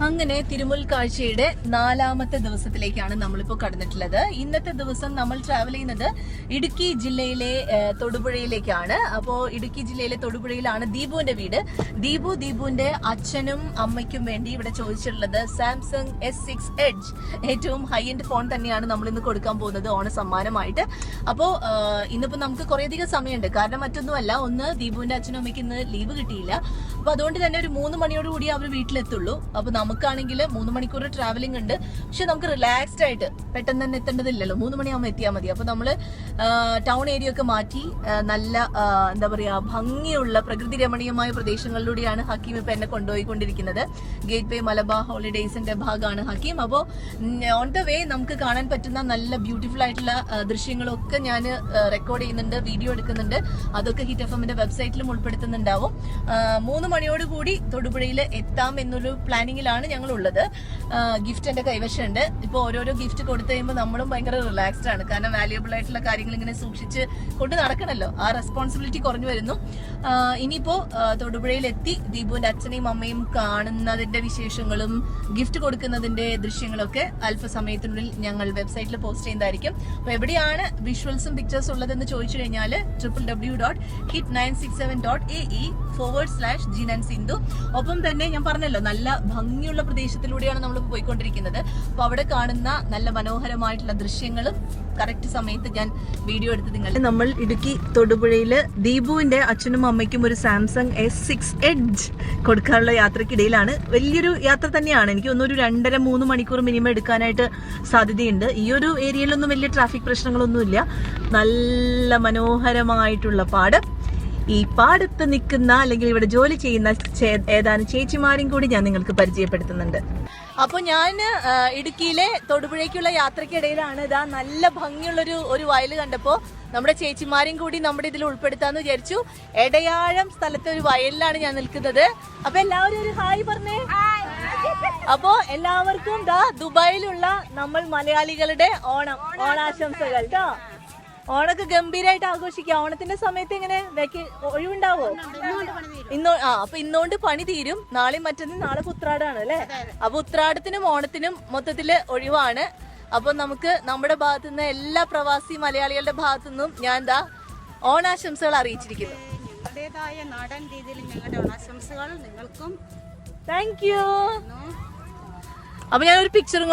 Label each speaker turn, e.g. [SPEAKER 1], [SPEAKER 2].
[SPEAKER 1] അങ്ങനെ തിരുമുൽ കാഴ്ചയുടെ 4ാമത്തെ ദിവസത്തിലേക്കാണ് നമ്മളിപ്പോൾ കടന്നിട്ടുള്ളത്. ഇന്നത്തെ ദിവസം നമ്മൾ ട്രാവൽ ചെയ്യുന്നത് ഇടുക്കി ജില്ലയിലെ തൊടുപുഴയിലേക്കാണ്. അപ്പോൾ ഇടുക്കി ജില്ലയിലെ തൊടുപുഴയിലാണ് ദീപുവിന്റെ വീട്. ദീപുവിന്റെ അച്ഛനും അമ്മയ്ക്കും വേണ്ടി ഇവിടെ ചോദിച്ചിട്ടുള്ളത് സാംസങ് S6 Edge, ഏറ്റവും ഹൈ എൻഡ് ഫോൺ തന്നെയാണ് നമ്മൾ ഇന്ന് കൊടുക്കാൻ പോകുന്നത് ഓണ സമ്മാനമായിട്ട്. അപ്പോൾ ഇന്നിപ്പോ നമുക്ക് കുറേയധികം സമയമുണ്ട്. കാരണം മറ്റൊന്നുമല്ല, ഒന്ന് ദീപുവിന്റെ അച്ഛനും അമ്മയ്ക്ക് ഇന്ന് ലീവ് കിട്ടിയില്ല. അപ്പൊ അതുകൊണ്ട് തന്നെ ഒരു 3 മണിയോട് കൂടി അവർ വീട്ടിലെത്തുള്ളൂ. അപ്പൊ നമുക്കാണെങ്കിൽ 3 മണിക്കൂർ ട്രാവലിംഗ് ഉണ്ട്. പക്ഷെ നമുക്ക് റിലാക്സ്ഡ് ആയിട്ട് പെട്ടെന്ന് തന്നെ എത്തേണ്ടതില്ലല്ലോ, 3 മണിയാകുമ്പോൾ എത്തിയാൽ മതി. അപ്പൊ നമ്മള് ടൗൺ ഏരിയ ഒക്കെ മാറ്റി നല്ല എന്താ പറയാ ഭംഗിയുള്ള പ്രകൃതി രമണീയമായ പ്രദേശങ്ങളിലൂടെയാണ് ഹക്കീം ഇപ്പൊ എന്നെ കൊണ്ടുപോയിക്കൊണ്ടിരിക്കുന്നത്. ഗേറ്റ് വേ മലബാർ ഹോളിഡേയ്സിന്റെ ഭാഗമാണ് ഹക്കീം. അപ്പോൾ ഓൺ ദ വേ നമുക്ക് കാണാൻ പറ്റുന്ന നല്ല ബ്യൂട്ടിഫുൾ ആയിട്ടുള്ള ദൃശ്യങ്ങളൊക്കെ ഞാൻ റെക്കോർഡ് ചെയ്യുന്നുണ്ട്, വീഡിയോ എടുക്കുന്നുണ്ട്. അതൊക്കെ ഹിറ്റ് FM വെബ്സൈറ്റിലും ഉൾപ്പെടുത്തുന്നുണ്ടാവും. 3 മണിയോടുകൂടി തൊടുപുഴയിൽ എത്താം എന്നൊരു പ്ലാനിങ്ങിലാണ് ഞങ്ങൾ ഉള്ളത്. ഗിഫ്റ്റ് എന്റെ കൈവശമുണ്ട്. ഇപ്പൊ ഓരോരോ ഗിഫ്റ്റ് കൊടുത്തു കഴിയുമ്പോൾ നമ്മളും ഭയങ്കര റിലാക്സ്ഡ് ആണ്. കാരണം വാല്യുബിൾ ആയിട്ടുള്ള കാര്യങ്ങൾ ഇങ്ങനെ സൂക്ഷിച്ച് കൊണ്ട് നടക്കണല്ലോ, ആ റെസ്പോൺസിബിലിറ്റി കുറഞ്ഞു വരുന്നു. ഇനിയിപ്പോ തൊടുപുഴയിൽ എത്തി ദീപുവിന്റെ അച്ഛനെയും അമ്മയും കാണുന്നതിന്റെ വിശേഷങ്ങളും ഗിഫ്റ്റ് കൊടുക്കുന്നതിന്റെ ദൃശ്യങ്ങളൊക്കെ അല്പസമയത്തിനുള്ളിൽ ഞങ്ങൾ വെബ്സൈറ്റിൽ പോസ്റ്റ് ചെയ്യുന്നതായിരിക്കും. അപ്പൊ എവിടെയാണ് വിഷ്വൽസും പിക്ചേഴ്സും ഉള്ളതെന്ന് ചോദിച്ചു കഴിഞ്ഞാൽ www.hit967.ae/G9Sindhu. ഒപ്പം തന്നെ ഞാൻ പറഞ്ഞല്ലോ, നല്ല ഭംഗിയുള്ള പ്രദേശത്തിലൂടെയാണ് നമ്മൾ പോയിക്കൊണ്ടിരിക്കുന്നത്. അപ്പൊ അവിടെ കാണുന്ന നല്ല മനോഹരമായിട്ടുള്ള ദൃശ്യങ്ങളും കറക്റ്റ് സമയത്ത് ഞാൻ വീഡിയോ എടുത്ത് നമ്മൾ ഇടുക്കി തൊടുപുഴയില് ദീപുവിന്റെ അച്ഛനും അമ്മയ്ക്കും ഒരു സാംസങ് S6 Edge കൊടുക്കാനുള്ള യാത്രക്കിടയിലാണ്. വലിയൊരു യാത്ര തന്നെയാണ്. എനിക്ക് തോന്നുന്നു ഒരു 2.5-3 മണിക്കൂർ മിനിമം എടുക്കാനായിട്ട് സാധ്യതയുണ്ട്. ഈ ഒരു ഏരിയയിലൊന്നും വലിയ ട്രാഫിക് പ്രശ്നങ്ങളൊന്നുമില്ല. നല്ല മനോഹരമായിട്ടുള്ള പാടം. ഈ പാടത്ത് നിൽക്കുന്ന അല്ലെങ്കിൽ ഇവിടെ ജോലി ചെയ്യുന്ന ഏതാനും ചേച്ചിമാരും കൂടി ഞാൻ നിങ്ങൾക്ക് പരിചയപ്പെടുത്തുന്നുണ്ട്. അപ്പൊ ഞാൻ ഇടുക്കിയിലെ തൊടുപുഴയ്ക്കുള്ള യാത്രക്കിടയിലാണ് ഇതാ നല്ല ഭംഗിയുള്ളൊരു വയൽ കണ്ടപ്പോ നമ്മുടെ ചേച്ചിമാരെയും കൂടി നമ്മുടെ ഇതിൽ ഉൾപ്പെടുത്താന്ന് വിചാരിച്ചു. എടയാഴം സ്ഥലത്തെ ഒരു വയലിലാണ് ഞാൻ നിൽക്കുന്നത്. അപ്പൊ എല്ലാവരും ഒരു ഹായ് പറഞ്ഞേ. അപ്പോ എല്ലാവർക്കും ദുബായിലുള്ള നമ്മൾ മലയാളികളുടെ ഓണാശംസകൾ കേട്ടോ. ഓണൊക്കെ ഗംഭീരമായിട്ട് ആഘോഷിക്കാം. ഓണത്തിന്റെ സമയത്ത് എങ്ങനെ ഒഴിവുണ്ടാവോ? അപ്പൊ ഇന്നോണ്ട് പണി തീരും. നാളെയും മറ്റന്നും, നാളെ ഉത്രാടാണ് അല്ലെ. അപ്പൊ ഉത്രാടത്തിനും ഓണത്തിനും മൊത്തത്തില് ഒഴിവാണ്. അപ്പൊ നമുക്ക് നമ്മുടെ ഭാഗത്തുനിന്ന് എല്ലാ പ്രവാസി മലയാളികളുടെ ഭാഗത്തുനിന്നും ഞാൻ ഓണാശംസകൾ അറിയിച്ചിരിക്കുന്നു.
[SPEAKER 2] നാടൻ രീതിയിൽ ഞങ്ങളുടെ ഓണാശംസകൾ നിങ്ങൾക്കും.
[SPEAKER 1] Thank you. അപ്പൊ ഞാനൊരു പിക്ചറും